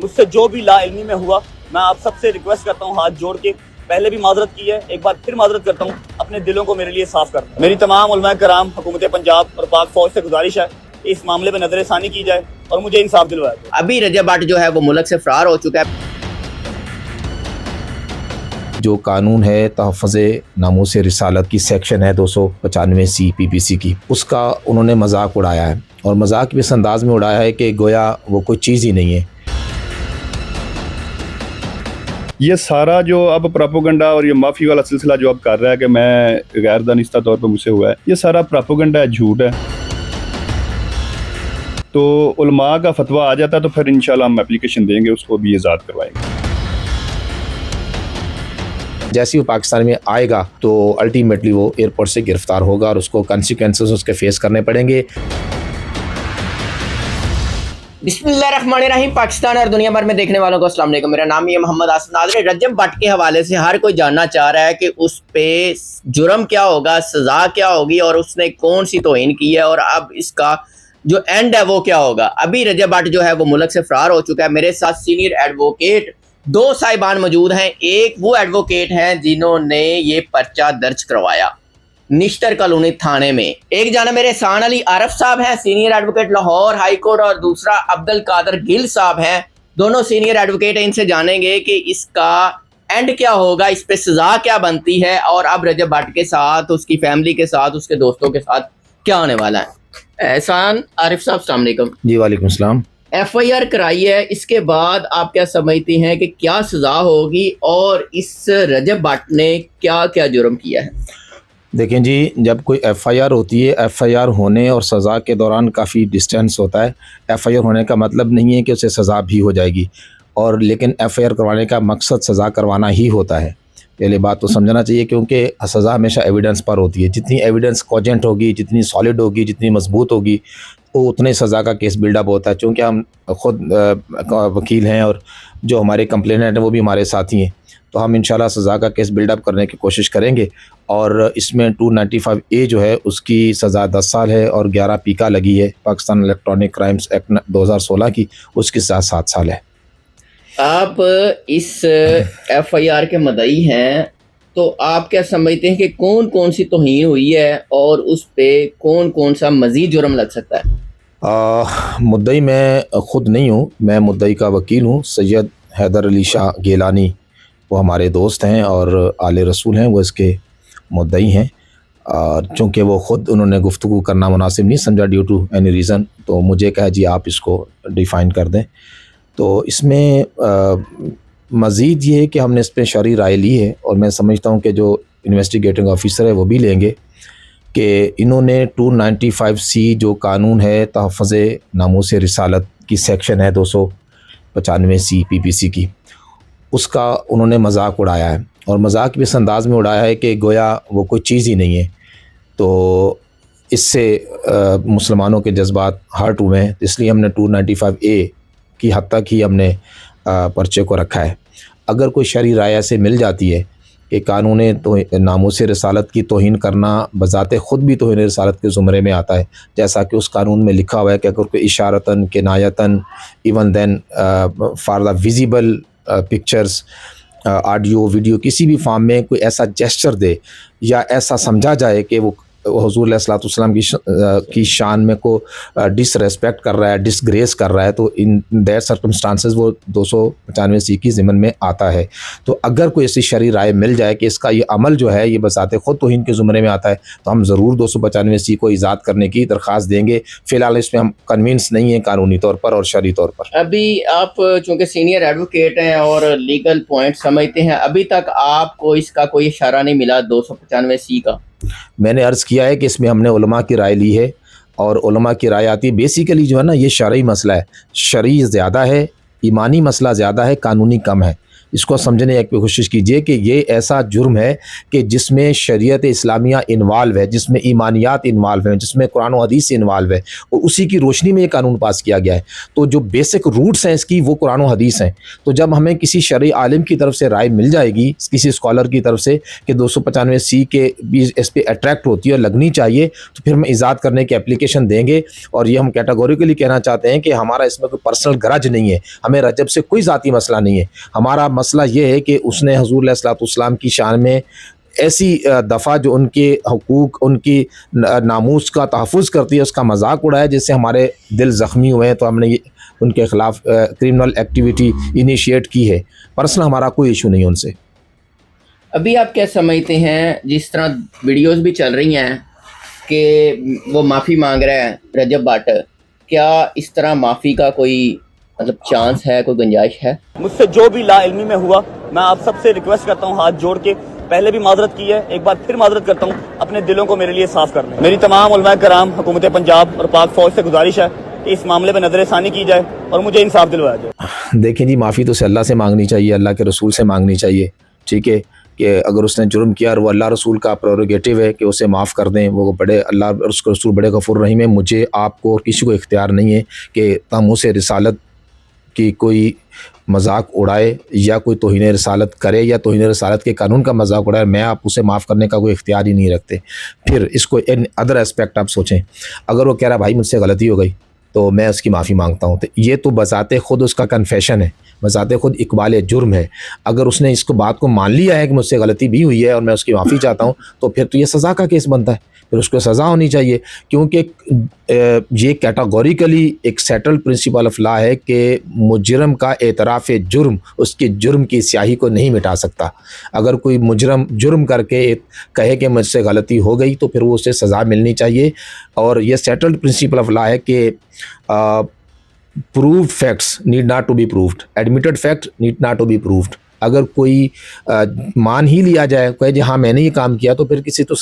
مجھ سے جو بھی لا علمی میں ہوا میں آپ سب سے ریکویسٹ کرتا ہوں ہاتھ جوڑ کے، پہلے بھی معذرت کی ہے، ایک بار پھر معذرت کرتا ہوں، اپنے دلوں کو میرے لیے صاف کر دیں۔ میری تمام علماء کرام، حکومت پنجاب اور پاک فوج سے گزارش ہے کہ اس معاملے پہ نظر ثانی کی جائے اور مجھے انصاف دلوایا جائے۔ ابھی رجب بٹ جو ہے وہ ملک سے فرار ہو چکا ہے۔ جو قانون ہے تحفظ ناموس رسالت کی سیکشن ہے 295C PPC کی، اس کا انہوں نے مذاق اڑایا ہے، اور مذاق بھی اس انداز میں اڑایا ہے کہ گویا وہ کوئی چیز ہی نہیں ہے۔ یہ سارا جو اب پراپوگنڈا اور یہ معافی والا سلسلہ جو اب کر رہا ہے کہ میں غیر دانستہ طور پر مجھ سے ہوا ہے، یہ سارا پراپوگنڈا ہے، جھوٹ ہے۔ تو علماء کا فتویٰ آ جاتا ہے تو پھر انشاءاللہ ہم اپلیکیشن دیں گے، اس کو بھی آزاد کروائیں گے۔ جیسے وہ پاکستان میں آئے گا تو الٹیمیٹلی وہ ایئرپورٹ سے گرفتار ہوگا اور اس کو کانسیکوینسز اس کے فیس کرنے پڑیں گے۔ بسم اللہ الرحمن الرحیم۔ پاکستان اور دنیا بھر میں دیکھنے والوں کو السلام علیکم، میرا نام ہے محمد آصف۔ ناظرین، رجب بٹ کے حوالے سے ہر کوئی جاننا چاہ رہا ہے کہ اس پہ جرم کیا ہوگا، سزا کیا ہوگی، اور اس نے کون سی توہین کی ہے، اور اب اس کا جو اینڈ ہے وہ کیا ہوگا۔ ابھی رجب بٹ جو ہے وہ ملک سے فرار ہو چکا ہے۔ میرے ساتھ سینئر ایڈوکیٹ دو صاحبان موجود ہیں۔ ایک وہ ایڈوکیٹ ہیں جنہوں نے یہ پرچہ درج کروایا نشتر کالونی تھانے میں، ایک جانب میرے احسان علی عارف صاحب ہیں senior advocate Lahore high court, اور دوسرا عبد القادر گل صاحب ہیں، دونوں سینئر ایڈوکیٹ ہیں۔ ان سے جانیں گے کہ اس کا اینڈ کیا ہوگا، اس پہ سزا کیا بنتی ہے، اور اب رجب بٹ کے ساتھ، اس کی فیملی کے ساتھ، اس کے دوستوں کے ساتھ کیا ہونے والا ہے۔ احسان عارف صاحب السلام علیکم۔ جی وعلیکم السلام۔ ایف آئی آر کرائی ہے، اس کے بعد آپ کیا سمجھتی ہیں کہ کیا سزا ہوگی، اور اس رجب بٹ نے کیا کیا جرم کیا ہے؟ دیکھیں جی، جب کوئی ایف آئی آر ہوتی ہے، ایف آئی آر ہونے اور سزا کے دوران کافی ڈسٹینس ہوتا ہے۔ ایف آئی آر ہونے کا مطلب نہیں ہے کہ اسے سزا بھی ہو جائے گی، اور لیکن ایف آئی آر کروانے کا مقصد سزا کروانا ہی ہوتا ہے۔ پہلے بات تو سمجھنا چاہیے، کیونکہ سزا ہمیشہ ایویڈنس پر ہوتی ہے۔ جتنی ایویڈنس کوجنٹ ہوگی، جتنی سالڈ ہوگی، جتنی مضبوط ہوگی، وہ اتنے سزا کا کیس بلڈ اپ ہوتا ہے۔ چونکہ ہم خود وکیل ہیں اور جو ہمارے کمپلیننٹ ہیں وہ بھی ہمارے ساتھی ہیں، تو ہم انشاءاللہ سزا کا کیس بلڈ اپ کرنے کی کوشش کریں گے۔ اور اس میں 295A جو ہے اس کی سزا 10 سال ہے، اور 11 پیکا لگی ہے پاکستان الیکٹرانک کرائمز ایکٹ 2016 کی، اس کی سزا 7 سال ہے۔ آپ اس ایف آئی آر کے مدعی ہیں، تو آپ کیا سمجھتے ہیں کہ کون کون سی توہین ہوئی ہے، اور اس پہ کون کون سا مزید جرم لگ سکتا ہے؟ مدعی میں خود نہیں ہوں، میں مدعی کا وکیل ہوں۔ سید حیدر علی شاہ گیلانی وہ ہمارے دوست ہیں اور آل رسول ہیں، وہ اس کے مدعی ہیں۔ اور چونکہ وہ خود انہوں نے گفتگو کرنا مناسب نہیں سمجھا ڈیو ٹو اینی ریزن، تو مجھے کہا جی آپ اس کو ڈیفائن کر دیں۔ تو اس میں مزید یہ ہے کہ ہم نے اس پہ شرعی رائے لی ہے، اور میں سمجھتا ہوں کہ جو انویسٹیگیٹنگ آفیسر ہے وہ بھی لیں گے، کہ انہوں نے 295C جو قانون ہے تحفظ ناموس رسالت کی سیکشن ہے 295C PPC کی، اس کا انہوں نے مذاق اڑایا ہے، اور مذاق بھی اس انداز میں اڑایا ہے کہ گویا وہ کوئی چیز ہی نہیں ہے۔ تو اس سے مسلمانوں کے جذبات ہرٹ ہوئے ہیں، اس لیے ہم نے 295A کی حد تک ہی ہم نے پرچے کو رکھا ہے۔ اگر کوئی شرعی رائے سے مل جاتی ہے کہ قانون ناموس رسالت کی توہین کرنا بذات خود بھی توہین رسالت کے زمرے میں آتا ہے، جیسا کہ اس قانون میں لکھا ہوا ہے کہ اگر کوئی اشارتاً کنایتاً even then for the visible pictures, audio video کسی بھی فارم میں کوئی ایسا جیسچر دے یا ایسا سمجھا جائے کہ وہ حضور علیہ الصلوۃ والسلام کی شان میں کو ڈس ریسپیکٹ کر رہا ہے، ڈس گریس کر رہا ہے، تو ان دیٹ سرکمسٹانسز وہ 295C کی ضمن میں آتا ہے۔ تو اگر کوئی ایسی شرعی رائے مل جائے کہ اس کا یہ عمل جو ہے یہ بذات خود توہین کے زمرے میں آتا ہے، تو ہم ضرور 295C کو ایجاد کرنے کی درخواست دیں گے۔ فی الحال اس میں ہم کنوینس نہیں ہیں قانونی طور پر اور شرعی طور پر۔ ابھی آپ چونکہ سینئر ایڈوکیٹ ہیں اور لیگل پوائنٹ سمجھتے ہیں، ابھی تک آپ کو اس کا کوئی اشارہ نہیں ملا 295C کا؟ میں نے عرض کیا ہے کہ اس میں ہم نے علماء کی رائے لی ہے، اور علماء کی رائے آتی ہے بیسیکلی جو ہے نا، یہ شرعی مسئلہ ہے، شرعی زیادہ ہے، ایمانی مسئلہ زیادہ ہے، قانونی کم ہے۔ اس کو سمجھنے کی کوشش کیجئے کہ یہ ایسا جرم ہے کہ جس میں شریعت اسلامیہ انوالو ہے، جس میں ایمانیات انوالو ہیں، جس میں قرآن و حدیث انوالو ہے، اور اسی کی روشنی میں یہ قانون پاس کیا گیا ہے۔ تو جو بیسک روٹس ہیں اس کی وہ قرآن و حدیث ہیں۔ تو جب ہمیں کسی شرعی عالم کی طرف سے رائے مل جائے گی، کسی اسکالر کی طرف سے کہ 295C کے بھی اس پہ اٹریکٹ ہوتی ہے اور لگنی چاہیے، تو پھر ہم ایجاد کرنے کی اپلیکیشن دیں گے۔ اور یہ ہم کیٹاگوریکلی کہنا چاہتے ہیں کہ ہمارا اس میں کوئی پرسنل گرج نہیں ہے، ہمیں رجب سے کوئی ذاتی مسئلہ نہیں ہے۔ ہمارا مسئلہ یہ ہے کہ اس نے حضور علیہ الصلوۃ والسلام کی شان میں ایسی دفعہ جو ان کے حقوق، ان کی ناموس کا تحفظ کرتی ہے، اس کا مذاق اڑایا جس سے ہمارے دل زخمی ہوئے ہیں، تو ہم نے ان کے خلاف کرمنل ایکٹیویٹی انیشیٹ کی ہے۔ پرسنل ہمارا کوئی ایشو نہیں ہے ان سے۔ ابھی آپ کیا سمجھتے ہیں، جس طرح ویڈیوز بھی چل رہی ہیں کہ وہ معافی مانگ رہا ہے رجب بٹ، کیا اس طرح معافی کا کوئی مطلب چانس ہے، کوئی گنجائش ہے؟ مجھ سے جو بھی لا علمی میں ہوا، میں آپ سب سے ریکویسٹ کرتا ہوں ہاتھ جوڑ کے، پہلے بھی معذرت کی ہے، ایک بار پھر معذرت کرتا ہوں، اپنے دلوں کو میرے لیے صاف کر لیں۔ میری تمام علماء کرام، حکومت پنجاب اور پاک فوج سے گزارش ہے کہ اس معاملے پہ نظر ثانی کی جائے اور مجھے انصاف دلوایا جائے۔ دیکھیں جی، معافی تو اسے اللہ سے مانگنی چاہیے، اللہ کے رسول سے مانگنی چاہیے، ٹھیک ہے، کہ اگر اس نے جرم کیا اور وہ اللہ رسول کا پروریگیٹو ہے کہ اسے معاف کر دیں، وہ بڑے اللہ اور اس کے رسول بڑے غفور رحیم ہے۔ مجھے، آپ کو اور کسی کو اختیار نہیں ہے کہ ہم اسے رسالت کی کوئی مذاق اڑائے یا کوئی توہین رسالت کرے یا توہین رسالت کے قانون کا مذاق اڑائے۔ میں آپ اسے معاف کرنے کا کوئی اختیار ہی نہیں رکھتے۔ پھر اس کو ان ادر اسپیکٹ آپ سوچیں، اگر وہ کہہ رہا بھائی مجھ سے غلطی ہو گئی تو میں اس کی معافی مانگتا ہوں، تو یہ تو بذات خود اس کا کنفیشن ہے، بذات خود اقبال جرم ہے۔ اگر اس نے اس کو بات کو مان لیا ہے کہ مجھ سے غلطی بھی ہوئی ہے اور میں اس کی معافی چاہتا ہوں، تو پھر تو یہ سزا کا کیس بنتا ہے، پھر اس کو سزا ہونی چاہیے، کیونکہ یہ کیٹاگوریکلی ایک سیٹلڈ پرنسپل آف لا ہے کہ مجرم کا اعتراف جرم اس کی جرم کی سیاہی کو نہیں مٹا سکتا۔ اگر کوئی مجرم جرم کر کے کہے کہ مجھ سے غلطی ہو گئی تو پھر وہ اسے سزا ملنی چاہیے، اور یہ سیٹلڈ پرنسپل آف لا ہے کہ proved facts need not to be proved, admitted fact need not to be proved۔ اگر کوئی مان ہی لیا جائے کہ جی ہاں میں نے یہ کام کیا، تو پھر کسی تو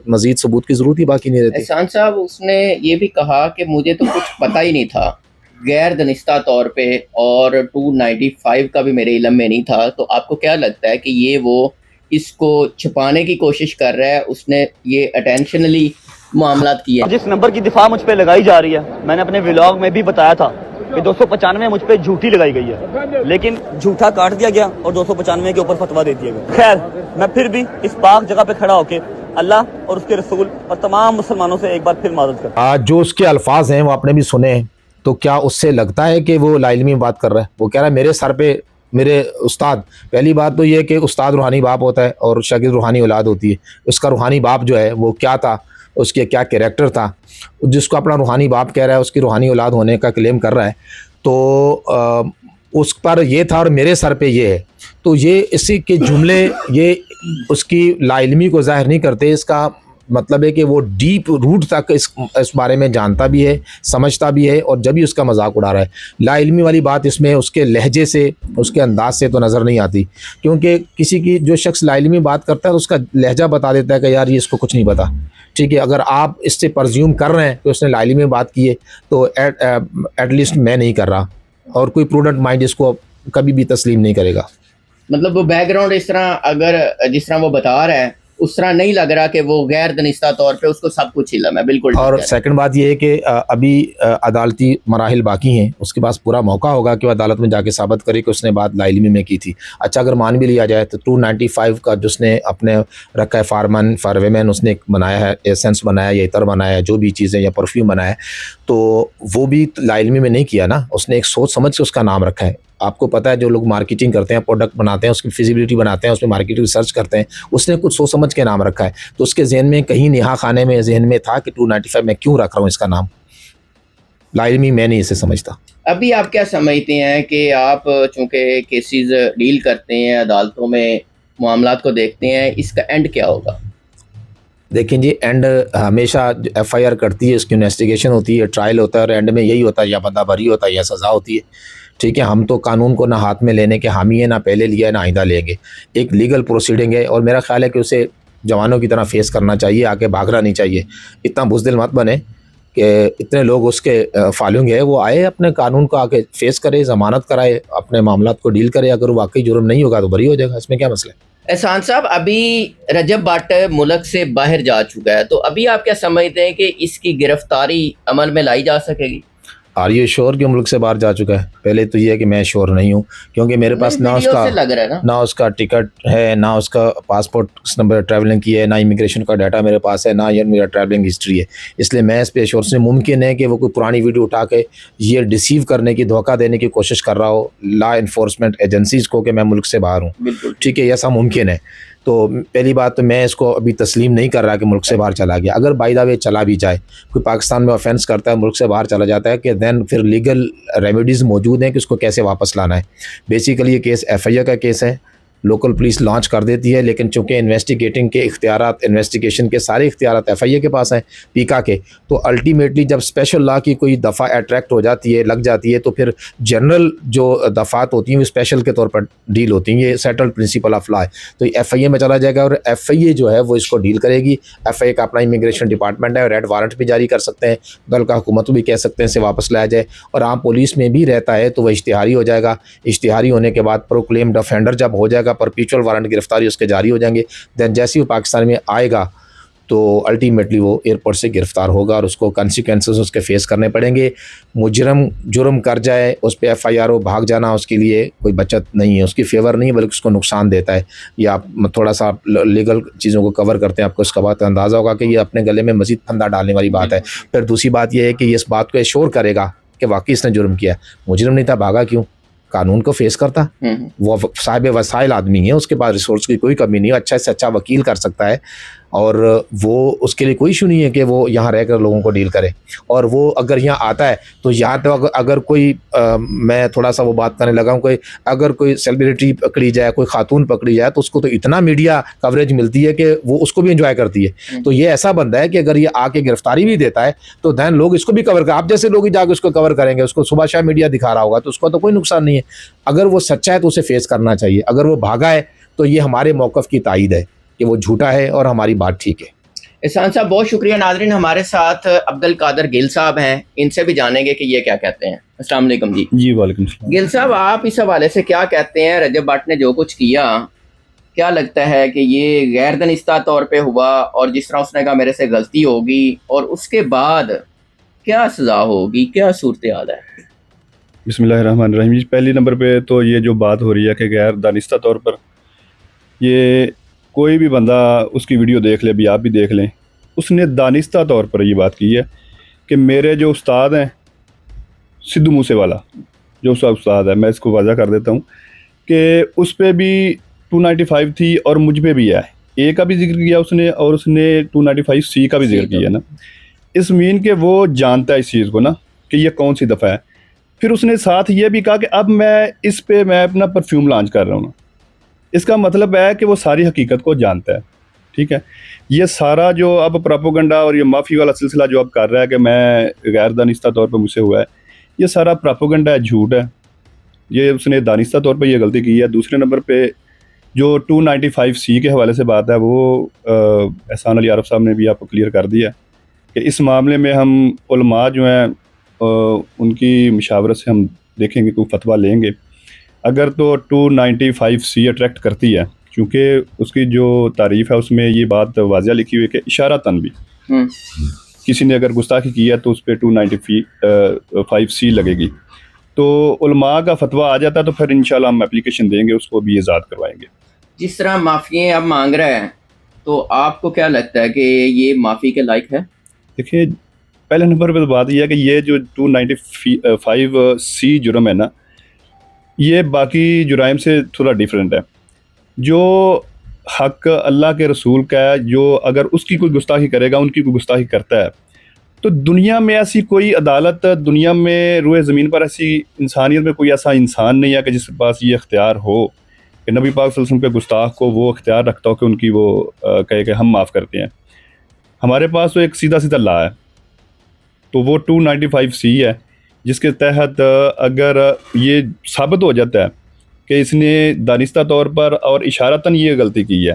مزید ثبوت کی ضرورت ہی باقی نہیں رہتی۔ احسان صاحب، اس نے یہ بھی کہا کہ مجھے تو کچھ پتہ ہی نہیں تھا غیر دانستہ طور پہ، اور 295 کا بھی میرے علم میں نہیں تھا۔ تو آپ کو کیا لگتا ہے کہ یہ وہ اس کو چھپانے کی کوشش کر رہا ہے، اس نے یہ اٹینشنلی معاملات کیے؟ جس نمبر کی دفاع مجھ پہ لگائی جا رہی ہے، میں نے اپنے ولاگ میں بھی بتایا تھا کہ 295 مجھ پہ جھوٹی لگائی گئی ہے، لیکن جھوٹا کاٹ دیا گیا اور 295 کے اوپر فتویٰ دے دیا گیا۔ خیر، میں پھر بھی اس پاک جگہ پہ کھڑا ہو کے اللہ اور اس کے رسول اور تمام مسلمانوں سے ایک بار پھر معذرت کرتا ہوں۔ جو اس کے الفاظ ہیں وہ آپ نے بھی سنے ہیں، تو کیا اس سے لگتا ہے کہ وہ لا علمی بات کر رہا ہے؟ وہ کہہ رہا ہے میرے سر پہ میرے استاد۔ پہلی بات تو یہ کہ استاد روحانی باپ ہوتا ہے اور شاگرد روحانی اولاد ہوتی ہے۔ اس کا روحانی باپ جو ہے وہ کیا تھا، اس کے کیا کریکٹر تھا، جس کو اپنا روحانی باپ کہہ رہا ہے، اس کی روحانی اولاد ہونے کا کلیم کر رہا ہے، تو اس پر یہ تھا اور میرے سر پہ یہ ہے۔ تو یہ اسی کے جملے یہ اس کی لا علمی کو ظاہر نہیں کرتے، اس کا مطلب ہے کہ وہ ڈیپ روٹ تک اس بارے میں جانتا بھی ہے، سمجھتا بھی ہے، اور جب ہی اس کا مذاق اڑا رہا ہے۔ لا علمی والی بات اس میں اس کے لہجے سے، اس کے انداز سے تو نظر نہیں آتی، کیونکہ کسی کی جو شخص لا علمی بات کرتا ہے تو اس کا لہجہ بتا دیتا ہے کہ یار یہ اس کو کچھ نہیں پتا، ٹھیک ہے۔ اگر آپ اس سے پرزیوم کر رہے ہیں کہ اس نے لا علمی بات کی ہے، تو ایٹ لیسٹ میں نہیں کر رہا، اور کوئی پروڈنٹ مائنڈ اس کو کبھی بھی تسلیم نہیں کرے گا۔ مطلب وہ بیک گراؤنڈ اس طرح، اگر جس طرح وہ بتا رہا ہے اس طرح نہیں لگ رہا کہ وہ غیر دانستہ طور پہ اس کو سب کچھ علم ہے، بالکل۔ اور سیکنڈ بات یہ ہے کہ ابھی عدالتی مراحل باقی ہیں، اس کے پاس پورا موقع ہوگا کہ وہ عدالت میں جا کے ثابت کرے کہ اس نے بات لا علمی میں کی تھی۔ اچھا، اگر مان بھی لیا جائے تو 295 کا جس نے اپنے رکھا ہے فار ویمن، اس نے ایک بنایا ہے، ایسنس بنایا یا عطر بنایا ہے، جو بھی چیزیں یا پرفیوم بنایا ہے، تو وہ بھی لا علمی میں نہیں کیا نا، اس نے ایک سوچ سمجھ کے اس کا نام رکھا ہے۔ آپ کو پتہ ہے جو لوگ مارکیٹنگ کرتے ہیں، پروڈکٹ بناتے ہیں، اس کی فیزیبلٹی بناتے ہیں، اس میں مارکیٹ ریسرچ کرتے ہیں، اس نے کچھ سوچ سمجھ کے نام رکھا ہے، تو اس کے ذہن میں کہیں نہا خانے میں ذہن میں تھا کہ 295 میں کیوں رکھ رہا ہوں اس کا نام، لا علمی میں نہیں اسے سمجھتا۔ ابھی آپ کیا سمجھتے ہیں کہ آپ چونکہ کیسز ڈیل کرتے ہیں، عدالتوں میں معاملات کو دیکھتے ہیں، اس کا اینڈ کیا ہوگا؟ دیکھیں جی، اینڈ ہمیشہ ایف آئی آر کرتی ہے، اس کی انویسٹیگیشن ہوتی ہے، ٹرائل ہوتا ہے، اور اینڈ میں یہی ہوتا ہے یا بندہ بری ہوتا ہے یا سزا ہوتی ہے، ٹھیک ہے۔ ہم تو قانون کو نہ ہاتھ میں لینے کے حامی ہیں، نہ پہلے لیا ہے نہ آئندہ لیں گے۔ ایک لیگل پروسیڈنگ ہے، اور میرا خیال ہے کہ اسے جوانوں کی طرح فیس کرنا چاہیے، آگے بھاگنا نہیں چاہیے۔ اتنا بزدل مت بنے کہ اتنے لوگ اس کے فالوئنگ ہے، وہ آئے اپنے قانون کو آ کے فیس کرے، ضمانت کرائے، اپنے معاملات کو ڈیل کرے. اگر واقعی جرم نہیں ہوگا تو بری ہو جائے گا، اس میں کیا مسئلہ ہے؟ احسان صاحب، ابھی رجب بٹ ملک سے باہر جا چکا ہے، تو ابھی آپ کیا سمجھتے ہیں کہ اس کی گرفتاری عمل میں لائی جا سکے گی؟ آر یو شور کہ ملک سے باہر جا چکا ہے؟ پہلے تو یہ ہے کہ میں شور نہیں ہوں، کیونکہ میرے پاس نہ اس ویڈیو کا سے لگ رہا ہے نا، نہ اس کا ٹکٹ ہے، نہ اس کا پاسپورٹ نمبر ٹریولنگ کی ہے، نہ امیگریشن کا ڈاٹا میرے پاس ہے، نہ یہ میرا ٹریولنگ ہسٹری ہے. اس لیے میں اس پہ شور سے ممکن ہے کہ وہ کوئی پرانی ویڈیو اٹھا کے یہ ڈسیو کرنے کی، دھوکہ دینے کی کوشش کر رہا ہو لا انفورسمنٹ ایجنسیز کو کہ میں ملک سے باہر ہوں. بالکل ٹھیک ہے، ایسا ممکن ہے. تو پہلی بات تو میں اس کو ابھی تسلیم نہیں کر رہا کہ ملک سے باہر چلا گیا. اگر بائی دا وے چلا بھی جائے، کوئی پاکستان میں آفینس کرتا ہے، ملک سے باہر چلا جاتا ہے، کہ دین پھر لیگل ریمیڈیز موجود ہیں کہ اس کو کیسے واپس لانا ہے. بیسیکلی یہ کیس ایف آئی اے کا کیس ہے، لوکل پولیس لانچ کر دیتی ہے، لیکن چونکہ انویسٹیگیٹنگ کے اختیارات، انویسٹیگیشن کے سارے اختیارات ایف آئی اے کے پاس ہیں، پیکا کے، تو الٹیمیٹلی جب اسپیشل لا کی کوئی دفعہ اٹریکٹ ہو جاتی ہے، لگ جاتی ہے، تو پھر جنرل جو دفعات ہوتی ہیں وہ اسپیشل کے طور پر ڈیل ہوتی ہیں. یہ سیٹلڈ پرنسپل آف لا ہے. تو ایف آئی اے میں چلا جائے گا، اور ایف آئی اے جو ہے وہ اس کو ڈیل کرے گی. ایف آئی اے کا اپنا امیگریشن ڈپارٹمنٹ ہے، ریڈ وارنٹ بھی جاری کر سکتے ہیں، دل کا حکومت بھی کہہ سکتے ہیں اسے واپس لایا جائے. اور عام پولیس میں بھی رہتا ہے تو وہ اشتہاری ہو جائے گا. اشتہاری ہونے کے بعد پروکلیمڈ افینڈر جب ہو جائے گا، پرپیچول وارنٹ گرفتاری اس کے جاری ہو جائیں گے. دین جیسے وہ پاکستان میں آئے گا تو الٹیمیٹلی وہ ایئرپورٹ سے گرفتار ہوگا، اور اس کو کنسیکوینسز اس کے فیس کرنے پڑیں گے. مجرم جرم کر جائے، اس پہ ایف آئی آر ہو، بھاگ جانا اس کے لیے کوئی بچت نہیں ہے، اس کی فیور نہیں ہے، بلکہ اس کو نقصان دیتا ہے. یہ آپ تھوڑا سا لیگل چیزوں کو کور کرتے ہیں، آپ کو اس کا بات اندازہ ہوگا کہ یہ اپنے گلے میں مزید پھندا ڈالنے والی بات ہے. پھر دوسری بات یہ ہے کہ یہ اس بات کو ایشور کرے گا کہ واقعی اس نے جرم کیا. مجرم نہیں تھا، بھاگا کیوں؟ قانون کو فیس کرتا. وہ صاحب وسائل آدمی ہے، اس کے پاس ریسورس کی کوئی کمی نہیں ہے، اچھا سے اچھا وکیل کر سکتا ہے، اور وہ اس کے لیے کوئی ایشو نہیں ہے کہ وہ یہاں رہ کر لوگوں کو ڈیل کرے. اور وہ اگر یہاں آتا ہے تو یہاں تو اگر کوئی میں تھوڑا سا وہ بات کرنے لگا ہوں، کوئی اگر کوئی سیلیبریٹی پکڑی جائے، کوئی خاتون پکڑی جائے، تو اس کو تو اتنا میڈیا کوریج ملتی ہے کہ وہ اس کو بھی انجوائے کرتی ہے. تو یہ ایسا بندہ ہے کہ اگر یہ آ کے گرفتاری بھی دیتا ہے تو دین لوگ اس کو بھی کور کریں. آپ جیسے لوگ ہی جا کے اس کو کور کریں گے، اس کو صبح شاہ میڈیا دکھا رہا ہوگا، تو اس کو تو کوئی نقصان نہیں ہے. اگر وہ سچا ہے تو اسے فیس کرنا چاہیے. اگر وہ بھاگا ہے تو یہ ہمارے موقف کی تائید ہے کہ وہ جھوٹا ہے اور ہماری بات ٹھیک ہے. احسان صاحب بہت شکریہ. ناظرین، ہمارے ساتھ عبد القادر گل صاحب ہیں، ان سے بھی جانیں گے کہ یہ کیا کہتے ہیں. السلام علیکم جی. جی وعلیکم السلام. گل صاحب، آپ اس حوالے سے کیا کہتے ہیں؟ رجب بٹ نے جو کچھ کیا، کیا لگتا ہے کہ یہ غیر دانستہ طور پہ ہوا، اور جس طرح اس نے کہا میرے سے غلطی ہوگی، اور اس کے بعد کیا سزا ہوگی، کیا صورتحال ہے؟ بسم اللہ الرحمن الرحیم. جی پہلی نمبر پہ تو یہ جو بات ہو رہی ہے کہ غیر دانستہ طور پر، یہ کوئی بھی بندہ اس کی ویڈیو دیکھ لے، بھی آپ بھی دیکھ لیں، اس نے دانستہ طور پر یہ بات کی ہے کہ میرے جو استاد ہیں، سدھو موسے والا جو اس کا استاد ہے، میں اس کو واضح کر دیتا ہوں کہ اس پہ بھی 295 تھی اور مجھ پہ بھی ہے. اے کا بھی ذکر کیا اس نے، اور اس نے 295 سی کا بھی ذکر کیا نا. اس مین کہ وہ جانتا ہے اس چیز کو نا کہ یہ کون سی دفعہ ہے. پھر اس نے ساتھ یہ بھی کہا کہ اب میں اس پہ میں اپنا پرفیوم لانچ کر رہا ہوں. اس کا مطلب ہے کہ وہ ساری حقیقت کو جانتا ہے. ٹھیک ہے، یہ سارا جو اب پراپوگنڈا اور یہ معافی والا سلسلہ جو اب کر رہا ہے کہ میں غیر دانستہ طور پہ مجھ سے ہوا ہے، یہ سارا پراپوگنڈا ہے، جھوٹ ہے. یہ اس نے دانستہ طور پہ یہ غلطی کی ہے. دوسرے نمبر پہ جو 295 سی کے حوالے سے بات ہے، وہ احسان علی عارف صاحب نے بھی آپ کو کلیئر کر دیا کہ اس معاملے میں ہم علماء جو ہیں ان کی مشاورت سے ہم دیکھیں گے، کوئی فتویٰ لیں گے. اگر تو 295 سی اٹریکٹ کرتی ہے، چونکہ اس کی جو تعریف ہے اس میں یہ بات واضح لکھی ہوئی ہے کہ اشارتاً بھی کسی نے اگر گستاخی کی ہے تو اس پہ 295 سی لگے گی. تو علماء کا فتویٰ آ جاتا ہے تو پھر انشاءاللہ ہم اپلیکیشن دیں گے، اس کو بھی آزاد کروائیں گے. جس طرح معافی اب مانگ رہا ہے، تو آپ کو کیا لگتا ہے کہ یہ معافی کے لائق ہے؟ دیکھیے، پہلے نمبر پہ بات یہ ہے کہ یہ جو 295 سی جرم ہے نا، یہ باقی جرائم سے تھوڑا ڈیفرنٹ ہے. جو حق اللہ کے رسول کا ہے، جو اگر اس کی کوئی گستاخی کرے گا، ان کی کوئی گستاخی کرتا ہے، تو دنیا میں ایسی کوئی عدالت، دنیا میں روئے زمین پر ایسی انسانیت میں کوئی ایسا انسان نہیں ہے کہ جس کے پاس یہ اختیار ہو کہ نبی پاک صلی اللہ علیہ وسلم کے گستاخ کو وہ اختیار رکھتا ہو کہ ان کی وہ کہے کہ ہم معاف کرتے ہیں. ہمارے پاس تو ایک سیدھا سیدھا لا ہے، تو وہ 295 سی ہے، جس کے تحت اگر یہ ثابت ہو جاتا ہے کہ اس نے دانستہ طور پر اور اشارتاً یہ غلطی کی ہے،